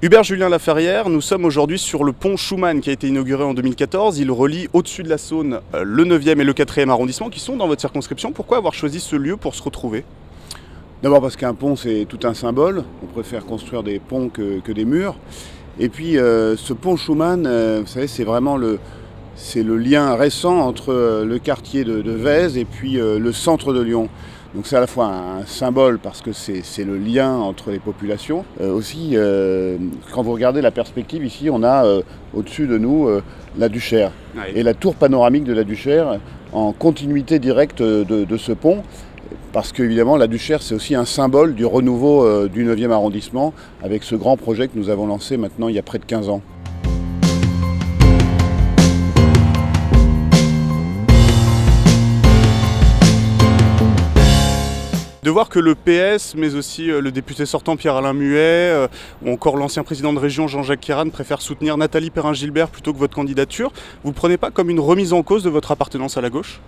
Hubert Julien Laferrière, nous sommes aujourd'hui sur le pont Schumann qui a été inauguré en 2014. Il relie au-dessus de la Saône le 9e et le 4e arrondissement qui sont dans votre circonscription. Pourquoi avoir choisi ce lieu pour se retrouver? D'abord parce qu'un pont c'est tout un symbole, on préfère construire des ponts que des murs. Et puis ce pont Schumann, vous savez, c'est vraiment le lien récent entre le quartier de Vèze et puis le centre de Lyon. Donc c'est à la fois un symbole parce que c'est le lien entre les populations. Aussi, quand vous regardez la perspective ici, on a au-dessus de nous la Duchère. Oui. Et la tour panoramique de la Duchère en continuité directe de ce pont. Parce qu'évidemment, la Duchère, c'est aussi un symbole du renouveau du 9e arrondissement avec ce grand projet que nous avons lancé maintenant il y a près de 15 ans. De voir que le PS, mais aussi le député sortant Pierre-Alain Muet, ou encore l'ancien président de région Jean-Jacques Kéran préfèrent soutenir Nathalie Perrin-Gilbert plutôt que votre candidature, vous ne le prenez pas comme une remise en cause de votre appartenance à la gauche ?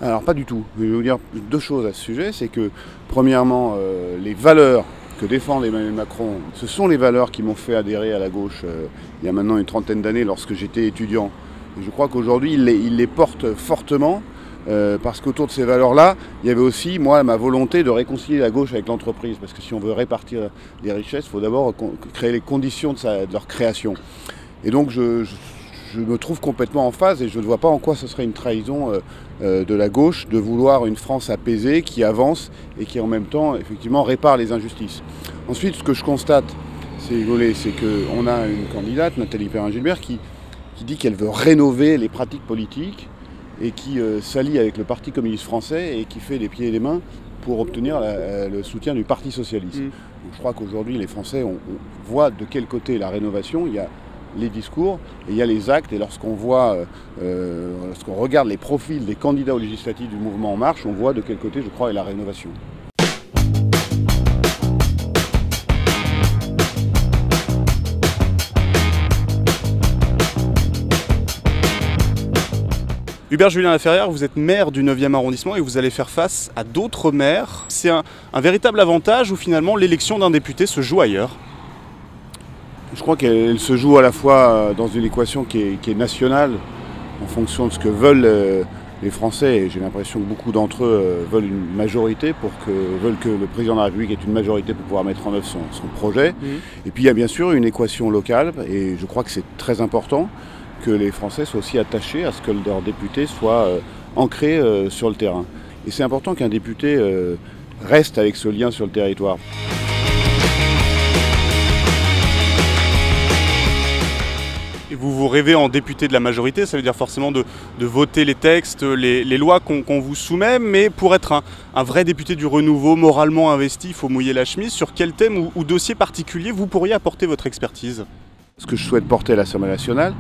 Alors pas du tout. Je vais vous dire deux choses à ce sujet. C'est que premièrement, les valeurs que défend Emmanuel Macron, ce sont les valeurs qui m'ont fait adhérer à la gauche il y a maintenant une trentaine d'années lorsque j'étais étudiant. Et je crois qu'aujourd'hui, il les porte fortement. Parce qu'autour de ces valeurs-là, il y avait aussi, moi, ma volonté de réconcilier la gauche avec l'entreprise. Parce que si on veut répartir les richesses, il faut d'abord créer les conditions de leur création. Et donc, je me trouve complètement en phase et je ne vois pas en quoi ce serait une trahison de la gauche de vouloir une France apaisée, qui avance et qui en même temps, effectivement, répare les injustices. Ensuite, ce que je constate, c'est qu'on a une candidate, Nathalie Perrin-Gilbert, qui dit qu'elle veut rénover les pratiques politiques et qui s'allie avec le Parti communiste français et qui fait des pieds et des mains pour obtenir le soutien du Parti socialiste. Donc, je crois qu'aujourd'hui, les Français, on voit de quel côté est la rénovation. Il y a les discours et il y a les actes. Et lorsqu'on regarde les profils des candidats aux législatives du mouvement En Marche, on voit de quel côté, je crois, est la rénovation. Hubert Julien Laferrière, vous êtes maire du 9e arrondissement et vous allez faire face à d'autres maires. C'est un véritable avantage où finalement l'élection d'un député se joue ailleurs. Je crois qu'elle se joue à la fois dans une équation qui est nationale, en fonction de ce que veulent les Français. Et j'ai l'impression que beaucoup d'entre eux veulent une majorité, veulent que le président de la République ait une majorité pour pouvoir mettre en œuvre son projet. Et puis il y a bien sûr une équation locale, et je crois que c'est très important que les Français soient aussi attachés à ce que leurs députés soient ancrés sur le terrain. Et c'est important qu'un député reste avec ce lien sur le territoire. Et vous rêvez en député de la majorité, ça veut dire forcément de voter les textes, les lois qu'on vous soumet, mais pour être un vrai député du renouveau, moralement investi, il faut mouiller la chemise. Sur quel thème ou dossier particulier vous pourriez apporter votre expertise? Ce que je souhaite porter à l'Assemblée nationale,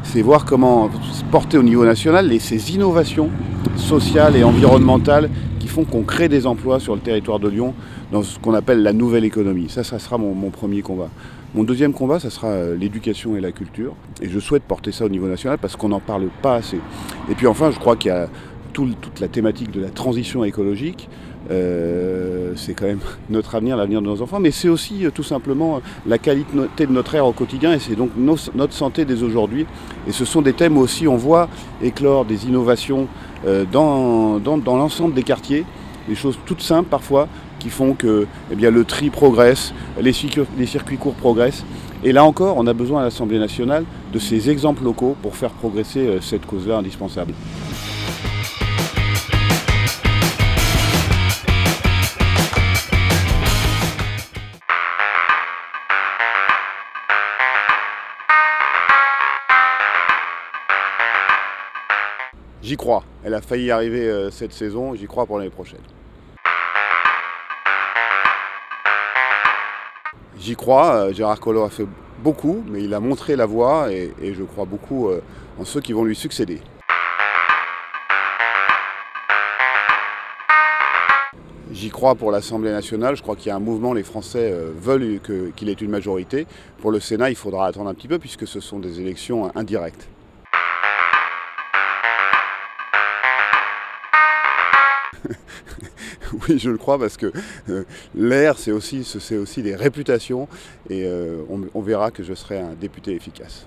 c'est voir comment porter au niveau national ces innovations sociales et environnementales qui font qu'on crée des emplois sur le territoire de Lyon dans ce qu'on appelle la nouvelle économie. Ça sera mon premier combat. Mon deuxième combat, ça sera l'éducation et la culture. Et je souhaite porter ça au niveau national parce qu'on n'en parle pas assez. Et puis enfin, je crois qu'il y a toute la thématique de la transition écologique. C'est quand même notre avenir, l'avenir de nos enfants, mais c'est aussi tout simplement la qualité de notre air au quotidien et c'est donc notre santé dès aujourd'hui. Et ce sont des thèmes où aussi on voit éclore des innovations dans l'ensemble des quartiers, des choses toutes simples parfois qui font que le tri progresse, les circuits courts progressent. Et là encore, on a besoin à l'Assemblée nationale de ces exemples locaux pour faire progresser cette cause-là indispensable. J'y crois. Elle a failli arriver cette saison, j'y crois pour l'année prochaine. J'y crois, Gérard Collomb a fait beaucoup, mais il a montré la voie et je crois beaucoup en ceux qui vont lui succéder. J'y crois pour l'Assemblée nationale, je crois qu'il y a un mouvement, les Français veulent qu'il ait une majorité. Pour le Sénat, il faudra attendre un petit peu puisque ce sont des élections indirectes. Oui, je le crois, parce que l'air, c'est aussi des réputations, et on verra que je serai un député efficace.